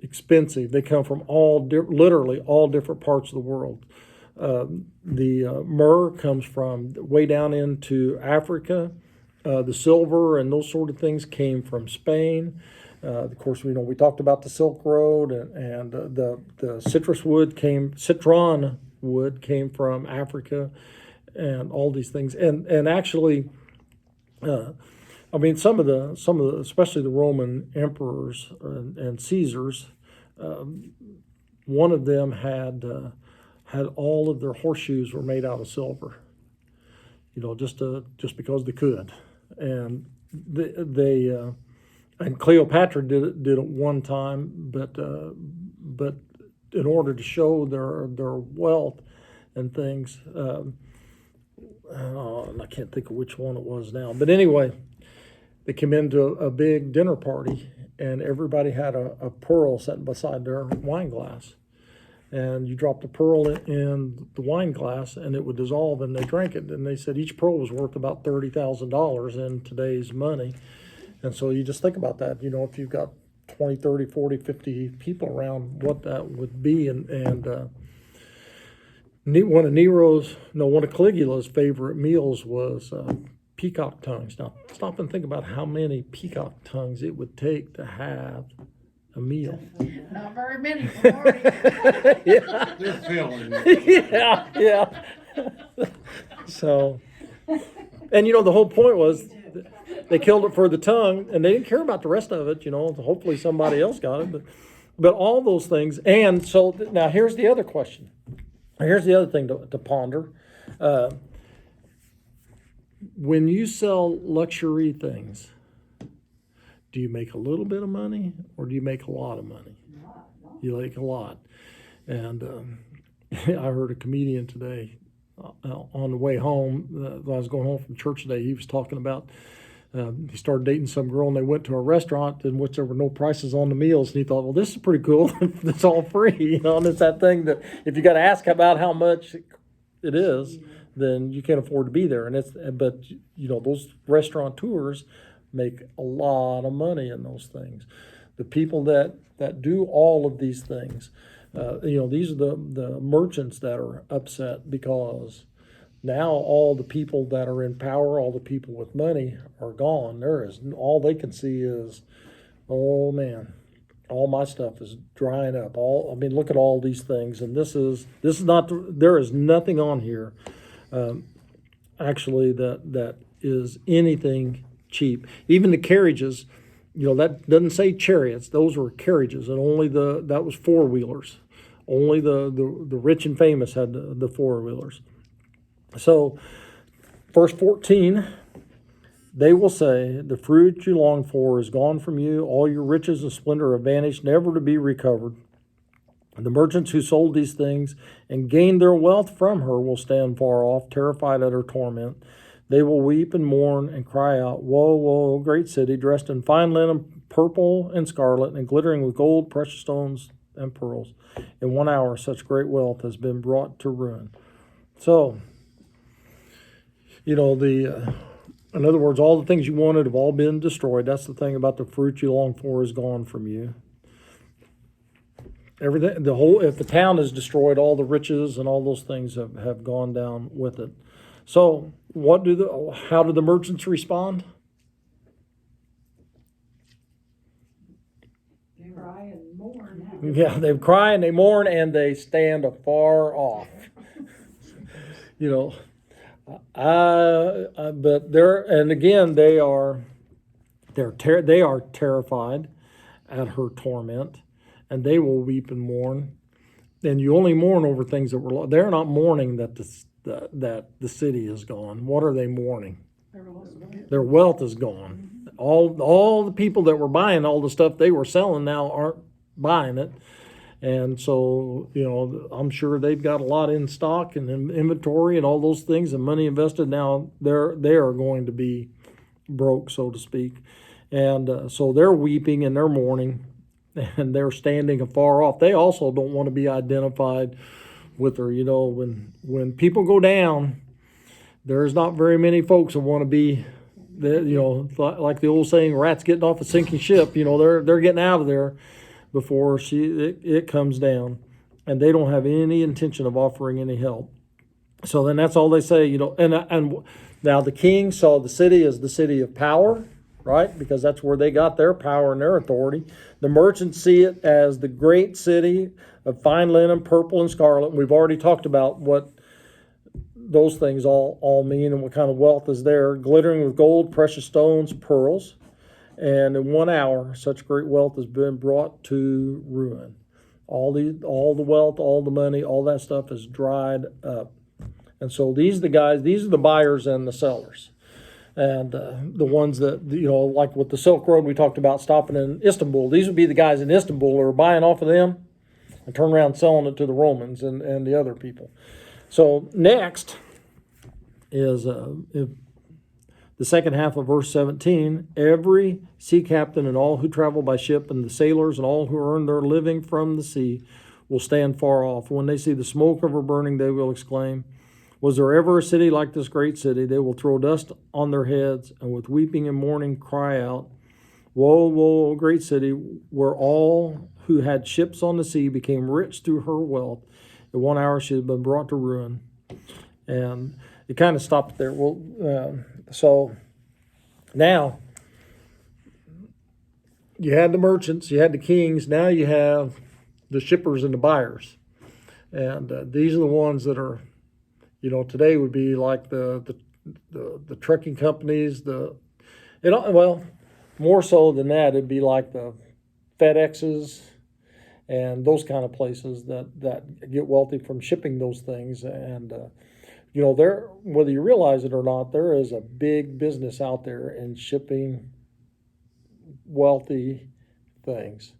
expensive. They come from literally all different parts of the world. The myrrh comes from way down into Africa. The silver and those sort of things came from Spain. Of course, we talked about the Silk Road, and the citron wood came from Africa, and all these things. And actually, some of the, especially the Roman emperors and Caesars, one of them had all of their horseshoes were made out of silver. Just because they could, and and Cleopatra did it one time, but in order to show their wealth and things, I can't think of which one it was now, but anyway, they came into a big dinner party, and everybody had a pearl sitting beside their wine glass. And you dropped the pearl in the wine glass, and it would dissolve, and they drank it. And they said each pearl was worth about $30,000 in today's money. And so you just think about that, if you've got 20, 30, 40, 50 people around, what that would be. And one of Caligula's favorite meals was peacock tongues. Now, stop and think about how many peacock tongues it would take to have a meal. Not very many for morning. Yeah. They're filling. Yeah. So, and the whole point was they killed it for the tongue, and they didn't care about the rest of it. Hopefully somebody else got it, but all those things. And so now here's the other question. Here's the other thing to ponder. When you sell luxury things, do you make a little bit of money, or do you make a lot of money? You make a lot. And I heard a comedian today on the way home. When I was going home from church today, he was talking about he started dating some girl, and they went to a restaurant in which there were no prices on the meals. And he thought, well, this is pretty cool. It's all free, and it's that thing that if you got to ask about how much it is, then you can't afford to be there. But those restaurateurs make a lot of money in those things. The people that do all of these things, these are the merchants that are upset because now all the people that are in power, all the people with money are gone. All they can see is, oh man, all my stuff is drying up. Look at all these things, and this is not. There is nothing on here, actually that is anything cheap. Even the carriages, that doesn't say chariots. Those were carriages, and only that was four-wheelers. Only the rich and famous had the four-wheelers. So, verse 14, they will say, the fruit you long for is gone from you. All your riches and splendor have vanished, never to be recovered. The merchants who sold these things and gained their wealth from her will stand far off, terrified at her torment. They will weep and mourn and cry out, woe, woe, great city, dressed in fine linen, purple and scarlet, and glittering with gold, precious stones, and pearls. In 1 hour, such great wealth has been brought to ruin. So, in other words, all the things you wanted have all been destroyed. That's the thing about the fruit you long for is gone from you. Everything, if the town is destroyed, all the riches and all those things have gone down with it. So, how do the merchants respond? They cry and mourn. Yeah, they cry and they mourn and they stand afar off. But they are terrified at her torment, and they will weep and mourn. And you only mourn over things that were. They're not mourning that the city is gone. What are they mourning? Their wealth is gone. All the people that were buying all the stuff they were selling now aren't buying it, And so, I'm sure they've got a lot in stock and in inventory and all those things and money invested. Now they are going to be broke, so to speak. And so they're weeping and they're mourning and they're standing afar off. They also don't want to be identified with her. When people go down, there's not very many folks that want to be, like the old saying, rats getting off a sinking ship. They're getting out of there before it comes down, and they don't have any intention of offering any help. So then that's all they say. And now the king saw the city as the city of power, right? Because that's where they got their power and their authority. The merchants see it as the great city of fine linen, purple and scarlet. And we've already talked about what those things all mean and what kind of wealth is there, glittering with gold, precious stones, pearls. And in 1 hour, such great wealth has been brought to ruin. All the wealth, all the money, all that stuff is dried up. And so these are the buyers and the sellers. And the ones that, like with the Silk Road we talked about stopping in Istanbul, these would be the guys in Istanbul who are buying off of them and turn around selling it to the Romans and the other people. So next is the second half of verse 17. Every sea captain and all who travel by ship and the sailors and all who earn their living from the sea will stand far off. When they see the smoke of her burning, they will exclaim, was there ever a city like this great city? They will throw dust on their heads and with weeping and mourning cry out, woe, woe, great city, where all who had ships on the sea became rich through her wealth. In 1 hour she had been brought to ruin. And it kind of stopped there. So now you had the merchants, you had the kings, now you have the shippers and the buyers. And these are the ones that are, today would be like the trucking companies, more so than that, it'd be like the FedExes and those kind of places that get wealthy from shipping those things. And, whether you realize it or not, there is a big business out there in shipping wealthy things.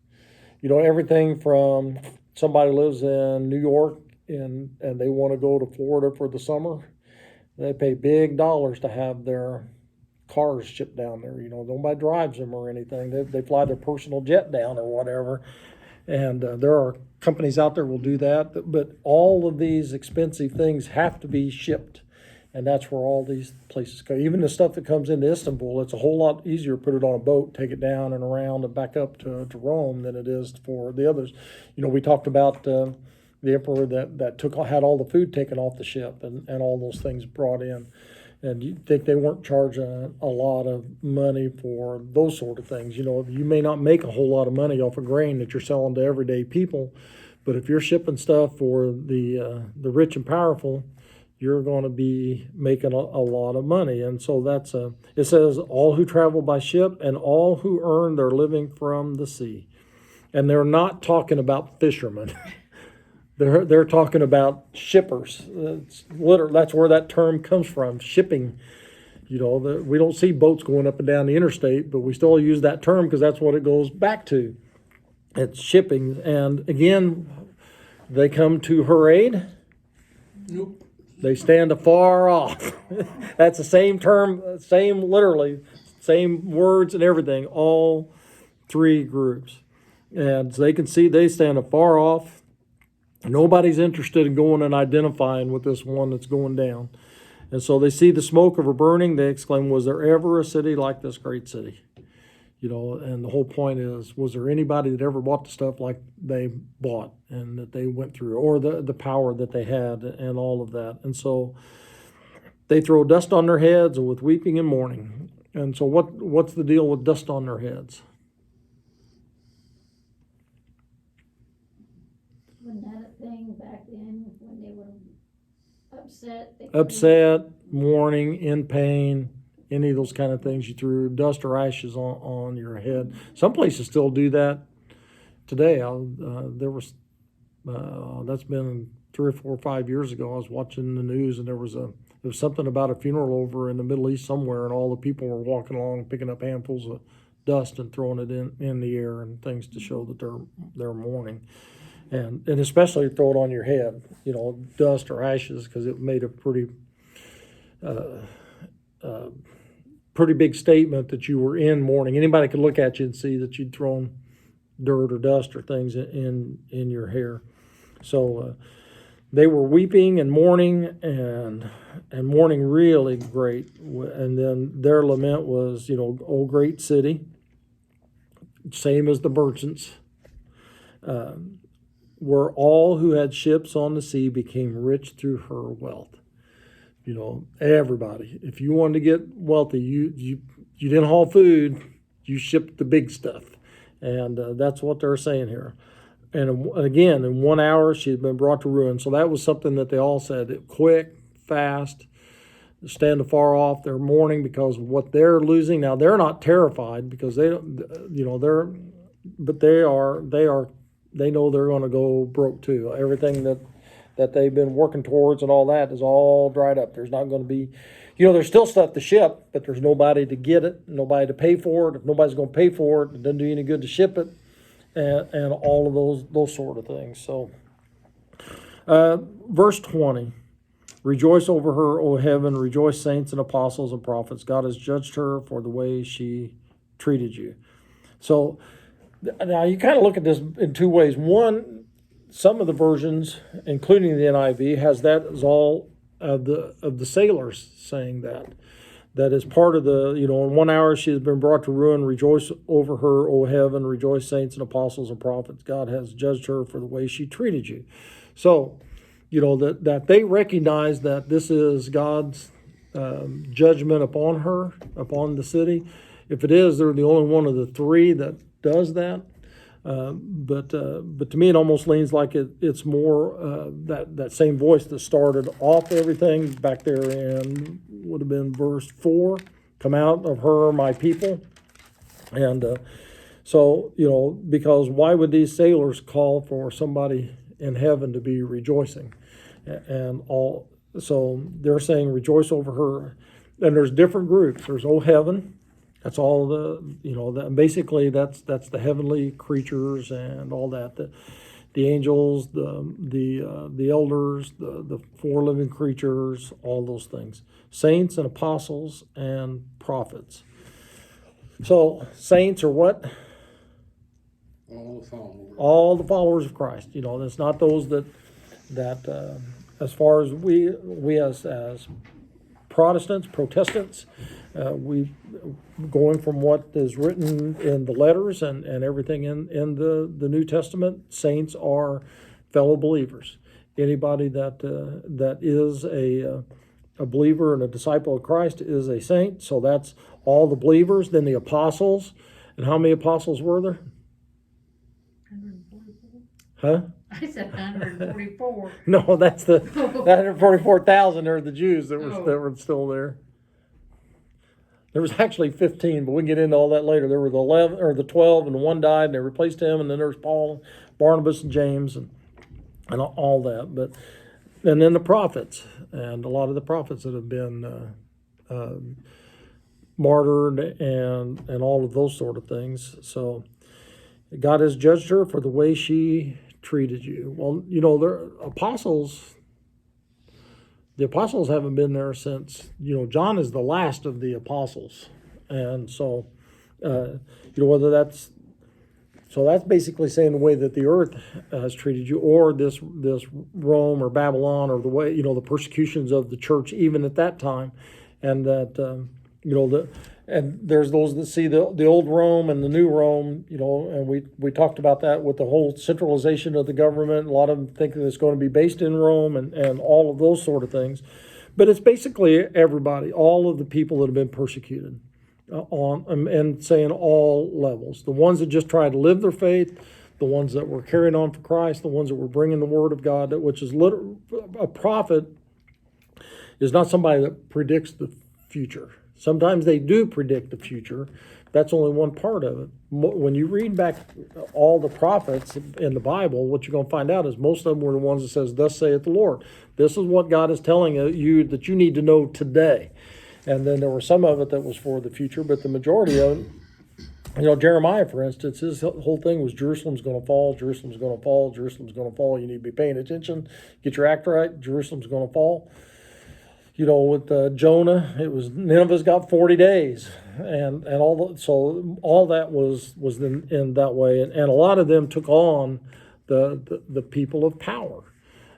Everything from somebody lives in New York and they want to go to Florida for the summer. They pay big dollars to have their cars shipped down there. Nobody drives them or anything. They fly their personal jet down or whatever. And there are companies out there will do that. But all of these expensive things have to be shipped. And that's where all these places go. Even the stuff that comes into Istanbul, it's a whole lot easier to put it on a boat, take it down and around and back up to Rome than it is for the others. We talked about the emperor that had all the food taken off the ship and all those things brought in. And you think they weren't charging a lot of money for those sort of things. You may not make a whole lot of money off of grain that you're selling to everyday people, but if you're shipping stuff for the rich and powerful, you're going to be making a lot of money. And so it says all who travel by ship and all who earn their living from the sea. And they're not talking about fishermen. They're talking about shippers. That's where that term comes from, shipping. We don't see boats going up and down the interstate, but we still use that term because that's what it goes back to. It's shipping. And again, they come to her aid. Nope. They stand afar off. That's the same term, literally, same words and everything, all three groups. And so they can see they stand afar off. Nobody's interested in going and identifying with this one that's going down. And so they see the smoke of her burning. They exclaim, was there ever a city like this great city? And the whole point is, was there anybody that ever bought the stuff like they bought and that they went through, or the power that they had and all of that? And so they throw dust on their heads and with weeping and mourning. And so what's the deal with dust on their heads? Wasn't that a thing back then when they were upset? Upset, mourning, in pain, any of those kind of things. You threw dust or ashes on your head. Some places still do that today. That's been 3 or 4 or 5 years ago. I was watching the news and there was something about a funeral over in the Middle East somewhere, and all the people were walking along picking up handfuls of dust and throwing it in the air and things to show that they're mourning. and especially throw it on your head, dust or ashes, because it made a pretty big statement that you were in mourning. Anybody could look at you and see that you'd thrown dirt or dust or things in your hair. So they were weeping and mourning and mourning really great. And then their lament was, "O great city," same as the merchants, where all who had ships on the sea became rich through her wealth. Everybody. If you wanted to get wealthy, you didn't haul food, you shipped the big stuff. And that's what they're saying here. And again, in 1 hour, she had been brought to ruin. So that was something that they all said, quick, fast, stand afar off. They're mourning because of what they're losing. Now, they're not terrified because they know they're going to go broke too. Everything that they've been working towards and all that is all dried up. There's not going to be, there's still stuff to ship, but there's nobody to get it, nobody to pay for it. If nobody's going to pay for it, it doesn't do any good to ship it, and all of those sort of things. So, verse 20, rejoice over her, O heaven, rejoice, saints and apostles and prophets. God has judged her for the way she treated you. So, now you kind of look at this in two ways. One, some of the versions, including the NIV, has that as all of the sailors saying that is part of the, in 1 hour she has been brought to ruin. Rejoice over her, O heaven, rejoice, saints and apostles and prophets. God has judged her for the way she treated you. So, that they recognize that this is God's judgment upon her, upon the city. If it is, they're the only one of the three that does that. But to me, it almost leans like it's more that same voice that started off everything back there in, would have been verse 4, come out of her, my people. And so, because why would these sailors call for somebody in heaven to be rejoicing? And all, so they're saying rejoice over her. And there's different groups. There's, O heaven. That's all basically that's the heavenly creatures and all that. The angels, the elders, the four living creatures, all those things. Saints and apostles and prophets. So saints are what? All the followers. All the followers of Christ. It's not those that as far as we as Protestants, we going from what is written in the letters and everything in the New Testament. Saints are fellow believers. Anybody that is a believer and a disciple of Christ is a saint. So that's all the believers. Then the apostles. And how many apostles were there? 144. Huh? I said 144. No, that's the 144,000 are the Jews that were still there. There was actually 15, but we can get into all that later. There were the 11 or the 12, and one died, and they replaced him. And then there's Paul, Barnabas, and James, and all that. But and then the prophets, and a lot of the prophets that have been martyred, and all of those sort of things. So God has judged her for the way she treated you. Well, their apostles. The apostles haven't been there since, John is the last of the apostles. And so, whether that's basically saying the way that the earth has treated you, or this Rome or Babylon, or the way, the persecutions of the church, even at that time. And that, and there's those that see the old Rome and the new Rome, and we talked about that with the whole centralization of the government. A lot of them think that it's going to be based in Rome and all of those sort of things. But it's basically everybody, all of the people that have been persecuted and saying all levels. The ones that just tried to live their faith, the ones that were carrying on for Christ, the ones that were bringing the word of God, which is a prophet is not somebody that predicts the future. Sometimes they do predict the future. That's only one part of it. When you read back all the prophets in the Bible, what you're going to find out is most of them were the ones that says, thus saith the Lord. This is what God is telling you that you need to know today. And then there were some of it that was for the future, but the majority of it You know, Jeremiah, for instance, his whole thing was Jerusalem's going to fall, Jerusalem's going to fall, Jerusalem's going to fall. You need to be paying attention, get your act right. Jerusalem's going to fall. You know, with Jonah, it was Nineveh's got 40 days, and so all that was in that way, and a lot of them took on the people of power,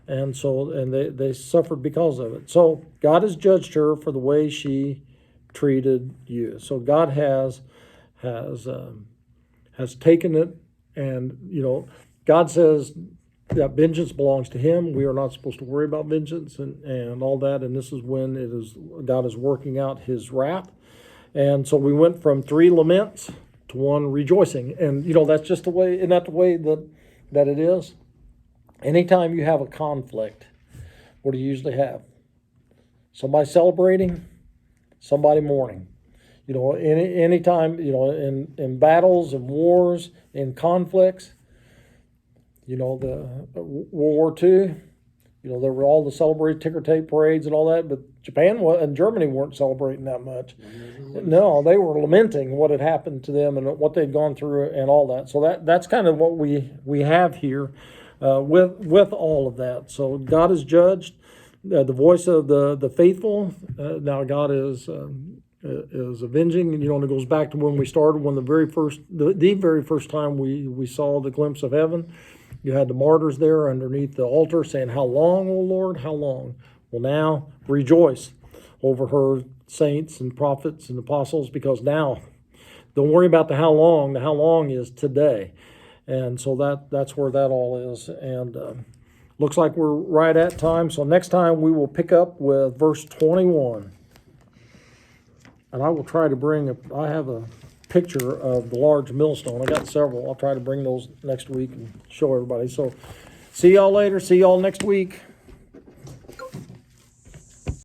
and so they suffered because of it. So God has judged her for the way she treated you. So God has taken it, and you know, God says that vengeance belongs to Him. We are not supposed to worry about vengeance and all that. And this is when God is working out His wrath. And so we went from 3 laments to 1 rejoicing. And you know, that's just the way. Isn't that the way that it is? Anytime you have a conflict, what do you usually have? Somebody celebrating, somebody mourning. You know, anytime, you know, in battles and wars, in conflicts, you know, the World War II, you know, there were all the celebrate ticker tape parades and all that, but Japan and Germany weren't celebrating that much. No, they were lamenting what had happened to them and what they'd gone through and all that. So that's kind of what we have here with all of that. So God is judged. The voice of the faithful. Now God is avenging. You know, and it goes back to when we started, when the very first time we saw the glimpse of heaven. You had the martyrs there underneath the altar saying, "How long, O Lord, how long?" Well, now rejoice over her saints and prophets and apostles, because now don't worry about the how long. The how long is today. And so that's where that all is. And looks like we're right at time. So next time we will pick up with verse 21. And I will try to I have a picture of the large millstone. I got several. I'll try to bring those next week and show everybody. So see y'all later. See y'all next week.